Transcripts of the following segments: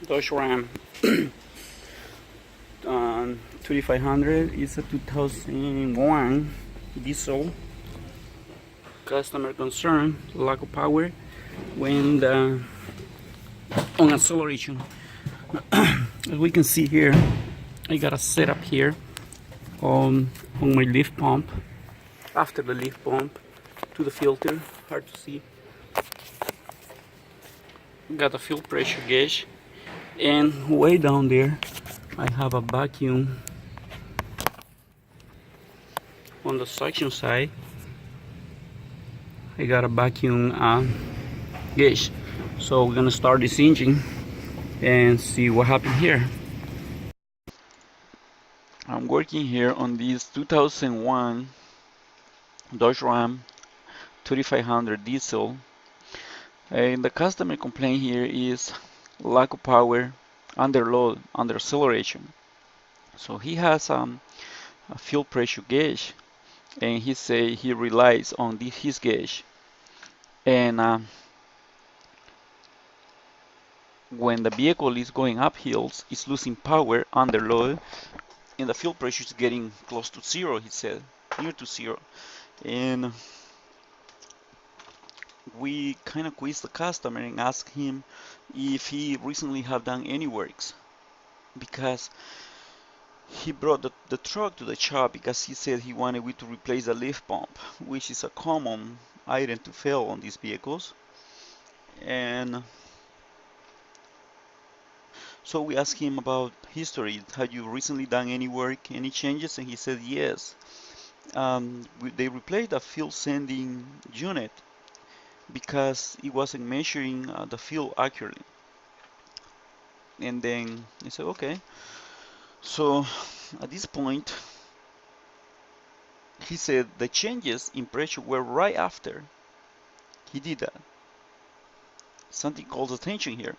Dodge Ram 3500 is a 2001 diesel. Customer concern, lack of power when on acceleration. As we can see here, I got a setup here on my leaf pump. After the leaf pump to the filter, hard to see. Got a fuel pressure gauge, and way down there I have a vacuum on the suction side. I got a vacuum gauge. So we're gonna start this engine and see what happened here. I'm working here on this 2001 Dodge Ram 3500 diesel, and the customer complaint here is lack of power, under load, under acceleration. So he has a fuel pressure gauge, and he say he relies on his gauge, and when the vehicle is going up hills, it's losing power under load, and the fuel pressure is getting close to zero, he said, near to zero. And we kind of quizzed the customer and asked him if he recently have done any works, because he brought the truck to the shop because he said he wanted we to replace the leaf pump, which is a common item to fail on these vehicles. And so we asked him about history. Had you recently done any work, any changes? And he said yes. They replaced the fuel sending unit because it wasn't measuring the fuel accurately. And then he said, okay. So at this point, he said the changes in pressure were right after he did that. Something calls attention here.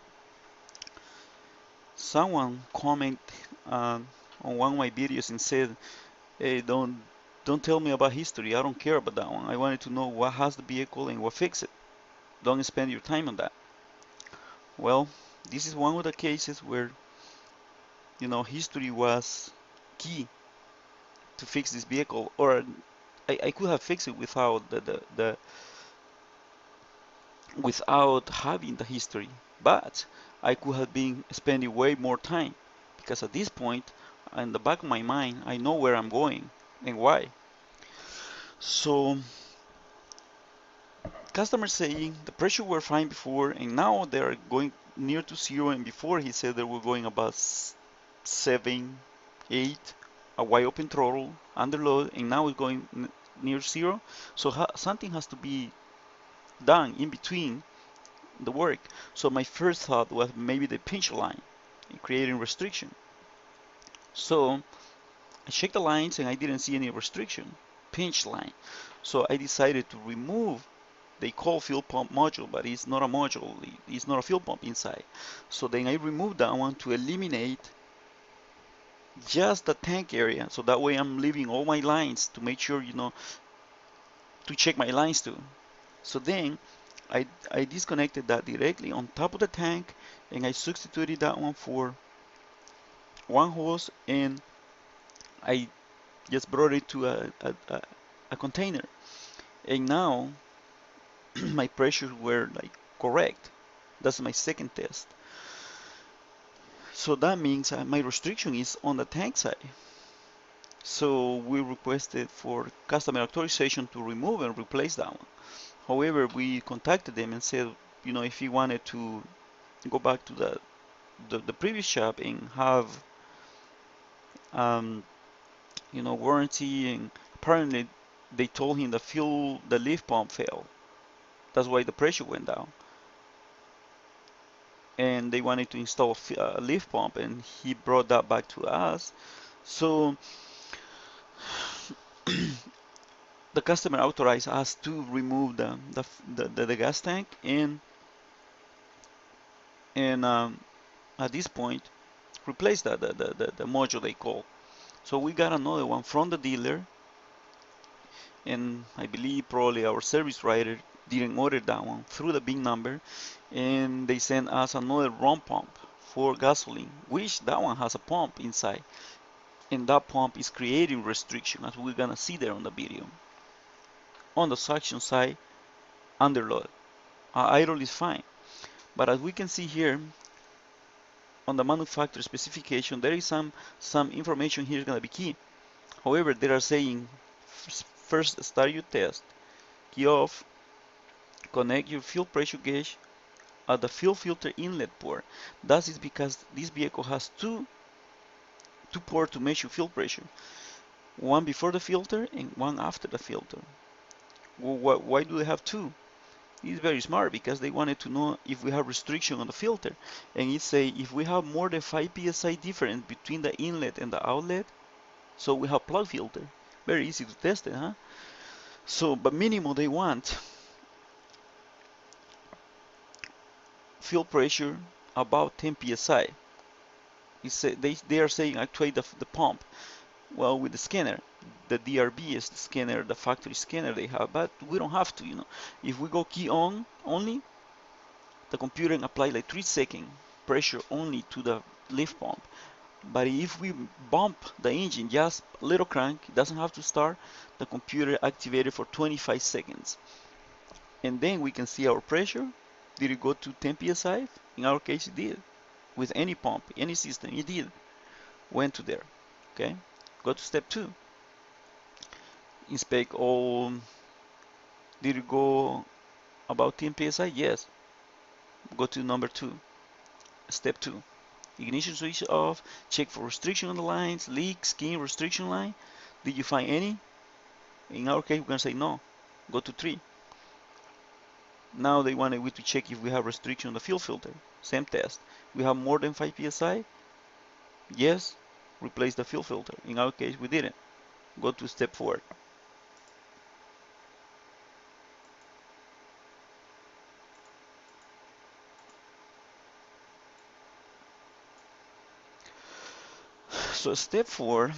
Someone commented on one of my videos and said, "Hey, don't tell me about history. I don't care about that one. I wanted to know what has the vehicle and what fix it. Don't spend your time on that." Well, this is one of the cases where history was key to fix this vehicle, or I could have fixed it without without having the history, but I could have been spending way more time, because at this point, in the back of my mind, I know where I'm going and why. So customers saying the pressure were fine before and now they're going near to zero, and before he said they were going about 7, 8, a wide open throttle, under load, and now it's going near zero. So something has to be done in between the work. So my first thought was maybe the pinch line and creating restriction. So I checked the lines and I didn't see any restriction, pinch line. So I decided to remove, they call fuel pump module, but it's not a module, it's not a fuel pump inside. So then I removed that one to eliminate just the tank area. So that way I'm leaving all my lines to make sure, to check my lines too. So then I disconnected that directly on top of the tank, and I substituted that one for one hose, and I just brought it to a container. And now my pressures were like correct. That's my second test. So that means my restriction is on the tank side. So we requested for customer authorization to remove and replace that one. However, we contacted them and said, if he wanted to go back to the previous shop and have warranty, and apparently they told him the leaf pump failed. That's why the pressure went down. And they wanted to install a leaf pump, and he brought that back to us. So the customer authorized us to remove the gas tank, and at this point replace the module they call. So we got another one from the dealer, and I believe probably our service writer didn't order that one through the big number, and they sent us another run pump for gasoline, which that one has a pump inside, and that pump is creating restriction, as we're gonna see there on the video. On the suction side, underload. Idle is fine, but as we can see here on the manufacturer specification, there is some information here is gonna be key. However, they are saying first start your test, key off, connect your fuel pressure gauge at the fuel filter inlet port. That is because this vehicle has two ports to measure fuel pressure, one before the filter and one after the filter. Well, why do they have two? It's very smart because they wanted to know if we have restriction on the filter, and it say if we have more than 5 psi difference between the inlet and the outlet, so we have plug filter. Very easy to test it, huh? So, but minimum they want fuel pressure about 10 psi. They are saying actuate the pump. Well, with the scanner, the DRB is the scanner, the factory scanner they have, but we don't have to, you know. If we go key on only, the computer apply like 3-second pressure only to the lift pump. But if we bump the engine just a little crank, it doesn't have to start, the computer activated for 25 seconds. And then we can see our pressure. Did it go to 10 psi? In our case, it did. With any pump, any system, it did. Went to there. Okay. Go to step 2. Inspect all. Did it go about 10 psi? Yes. Go to number 2. Step 2. Ignition switch off. Check for restriction on the lines. Leak, skin, restriction line. Did you find any? In our case, we're going to say no. Go to 3. Now they wanted we to check if we have restriction on the fuel filter. Same test. We have more than 5 psi? Yes. Replace the fuel filter. In our case, we didn't. Go to step 4. So step 4,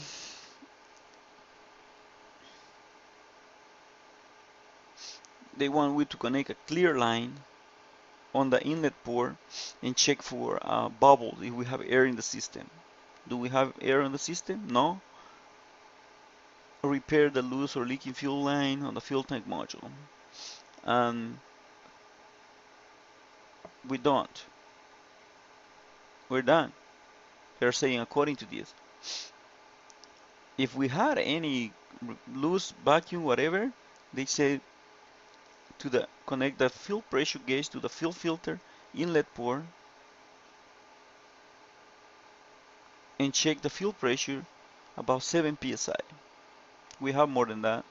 they want we to connect a clear line on the inlet port and check for bubbles if we have air in the system. Do we have air in the system? No. Repair the loose or leaking fuel line on the fuel tank module. We don't. We're done. They're saying according to this. If we had any loose vacuum, whatever, they say to connect the fuel pressure gauge to the fuel filter inlet port and check the fuel pressure about 7 psi. We have more than that.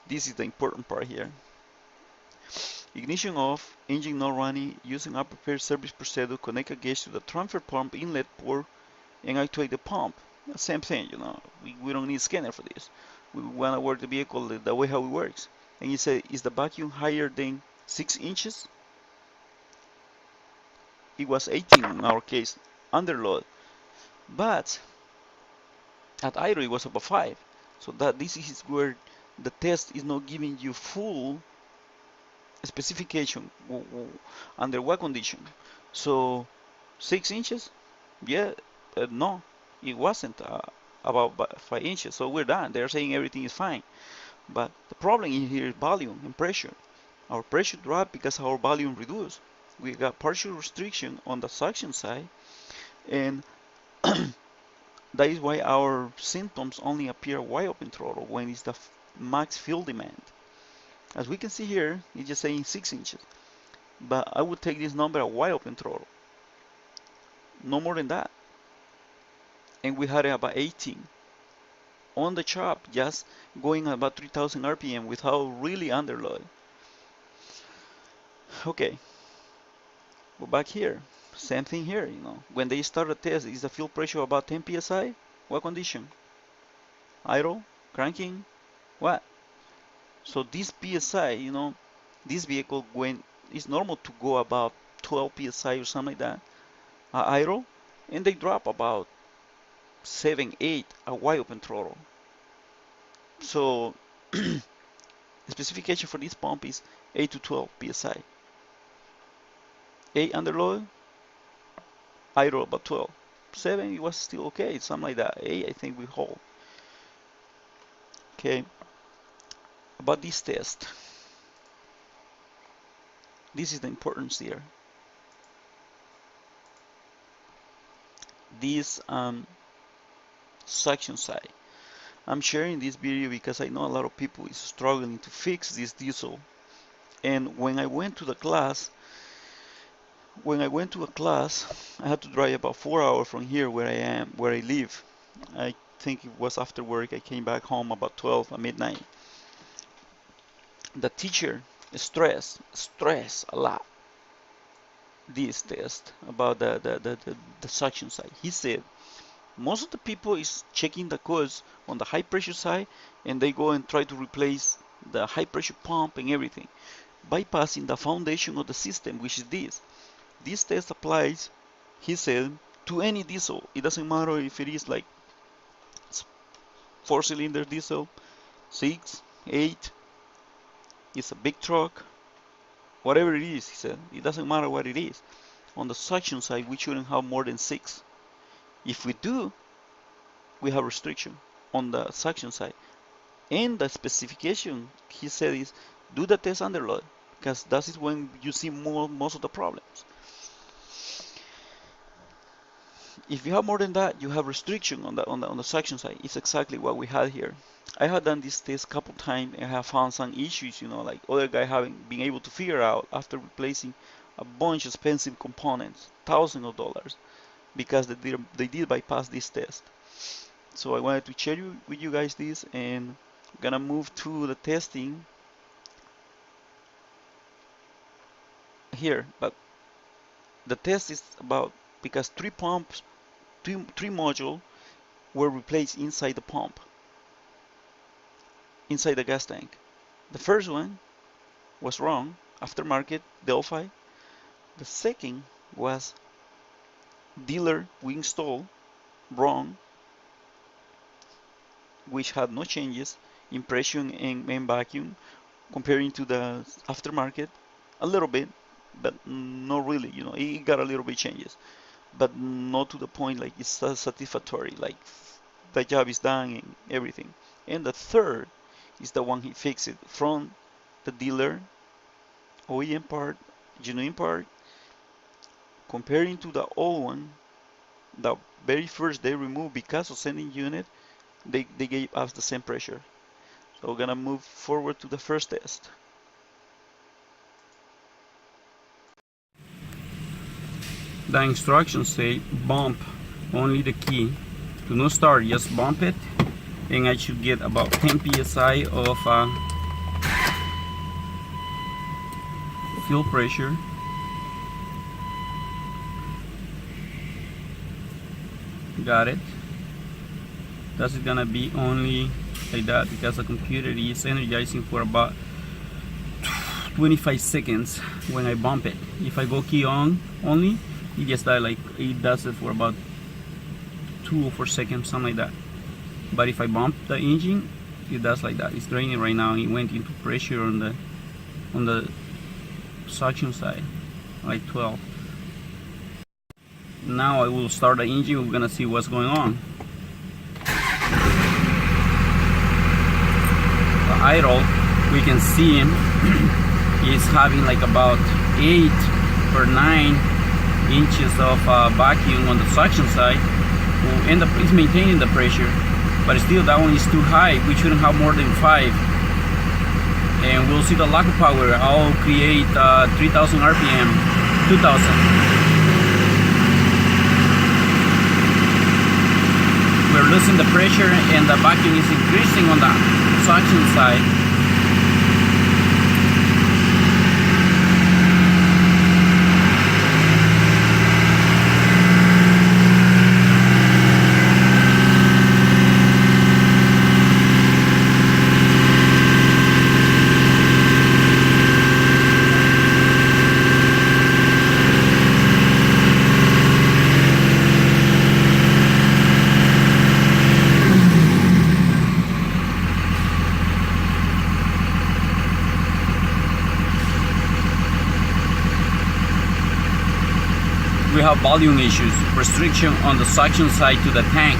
This is the important part here. Ignition off, engine not running, using unprepared service procedure, connect a gauge to the transfer pump inlet port and actuate the pump. Same thing, you know, we don't need scanner for this. We want to work the vehicle the way how it works. And you say, is the vacuum higher than 6 inches? It was 18 in our case, under load. But at idle it was about 5. So that this is where the test is not giving you full specification under what condition. So 6 inches? Yeah, no, it wasn't about 5 inches. So we're done. They're saying everything is fine. But the problem in here is volume and pressure. Our pressure dropped because our volume reduced. We got partial restriction on the suction side, and that is why our symptoms only appear wide open throttle when it's the max fuel demand. As we can see here, it's just saying 6 inches. But I would take this number at wide open throttle. No more than that. And we had it about 18. On the chop, just going about 3000 RPM without really underload. Okay, go back here. Same thing here, you know. When they start a test, is the fuel pressure about 10 psi? What condition? Idle? Cranking? What? So this psi, you know, this vehicle when it's normal to go about 12 psi or something like that, idle, and they drop about 7, 8 at wide open throttle. So the specification for this pump is 8 to 12 psi. 8 under load, idle about 12. 7, it was still okay, something like that. 8, I think we hold. Okay, about this test. This is the importance here. This suction side. I'm sharing this video because I know a lot of people is struggling to fix this diesel. And when I went to a class, I had to drive about 4 hours from here where I live. I think it was after work. I came back home about 12 at midnight. The teacher stressed a lot this test about the suction side. He said most of the people is checking the codes on the high pressure side, and they go and try to replace the high pressure pump and everything, bypassing the foundation of the system, which is this. This test applies, he said, to any diesel. It doesn't matter if it is like 4-cylinder diesel, 6, 8, it's a big truck, whatever it is, he said. It doesn't matter what it is. On the suction side, we shouldn't have more than 6. If we do, we have restriction on the suction side. And the specification, he said, is do the test under load, because that is when you see most of the problems. If you have more than that, you have restriction on the suction side. It's exactly what we had here. I have done this test a couple times and I have found some issues, like other guy having been able to figure out after replacing a bunch of expensive components, thousands of dollars, because they did bypass this test. So I wanted to share with you guys this, and I'm gonna move to the testing here. But the test is about, because 3 pumps, 3 modules were replaced inside the pump, inside the gas tank. The first one was wrong, aftermarket Delphi. The second was dealer we installed wrong, which had no changes in pressure and vacuum comparing to the aftermarket. A little bit, but not really, it got a little bit changes, but not to the point like it's satisfactory, like the job is done and everything. And the third is the one he fixed it from the dealer, OEM part, genuine part, comparing to the old one. The very first they removed because of sending unit, they gave us the same pressure. So we're gonna move forward to the first test. The instructions say bump only the key. Do not start, just bump it, and I should get about 10 psi of fuel pressure. Got it. That's gonna be only like that because the computer is energizing for about 25 seconds when I bump it. If I go key on only, it just does it for about 2 or 4 seconds, something like that. But if I bump the engine, it does like that. It's draining right now. It went into pressure on the suction side, like 12. Now I will start the engine. We're gonna see what's going on. The idle, we can see him is having like about 8 or 9 inches of vacuum on the suction side. We'll end up maintaining the pressure, but still that one is too high. We shouldn't have more than 5. And we'll see the lack of power. I'll create 3000 RPM, 2000. We're losing the pressure and the vacuum is increasing on the suction side. we have volume issues, restriction on the suction side to the tank.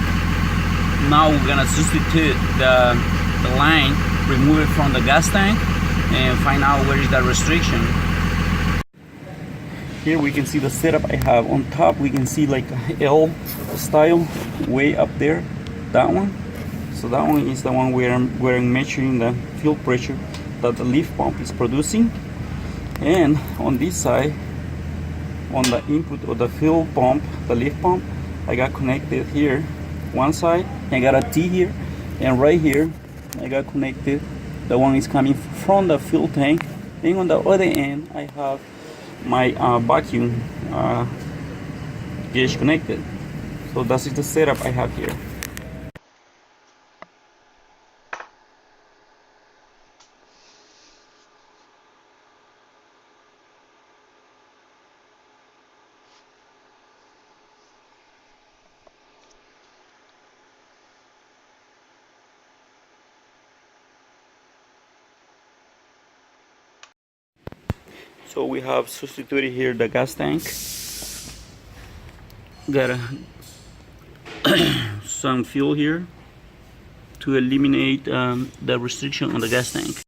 Now we're gonna substitute the line, remove it from the gas tank, and find out where is that restriction. Here we can see the setup I have. On top we can see like a L style way up there, that one. So that one is the one where I'm measuring the fuel pressure that the lift pump is producing. And on this side, on the input of the fuel pump, the lift pump, I got connected here one side, I got a T here, and right here I got connected, the one is coming from the fuel tank. Then on the other end I have my vacuum gauge connected. So that is the setup I have here. So we have substituted here the gas tank. Got some fuel here to eliminate the restriction on the gas tank.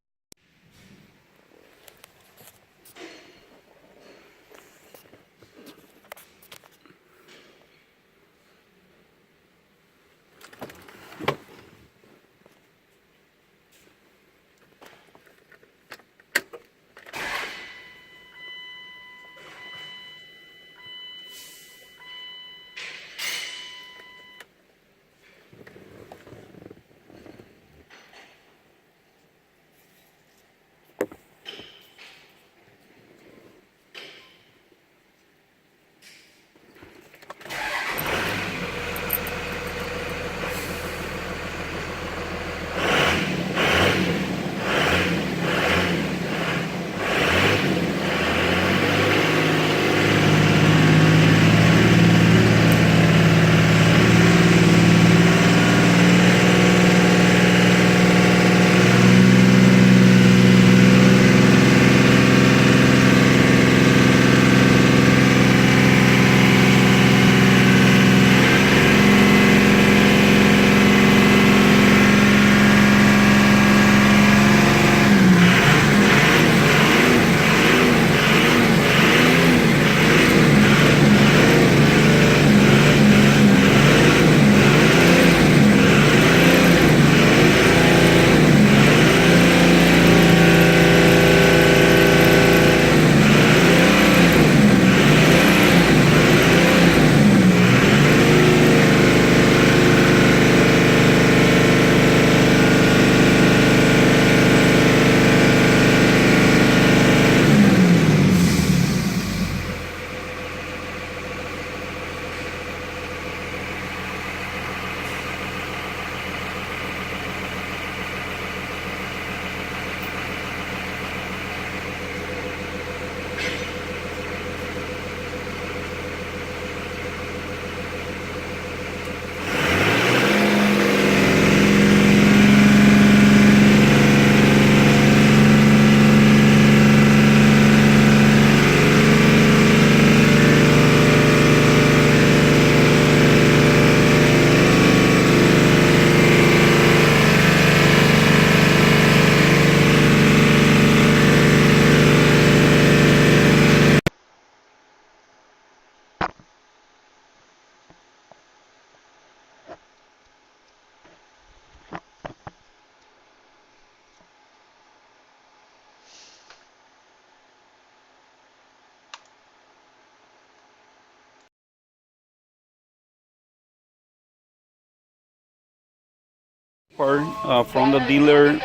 Part from the dealer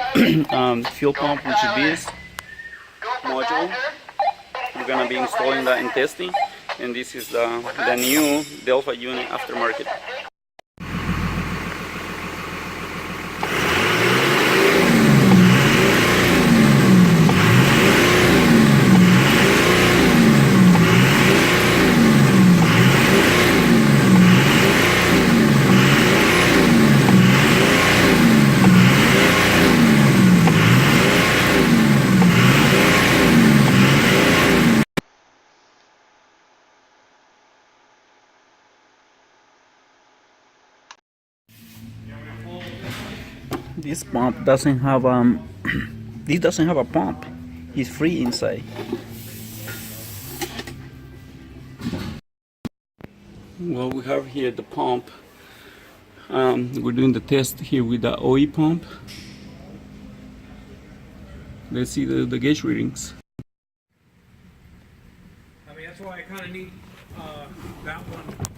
fuel pump, which is this module. We're gonna be installing that and testing, and this is the new Delphi unit aftermarket. This pump doesn't have this doesn't have a pump. It's free inside. Well, we have here the pump. We're doing the test here with the OE pump. Let's see the gauge readings. I mean, that's why I kind of need that one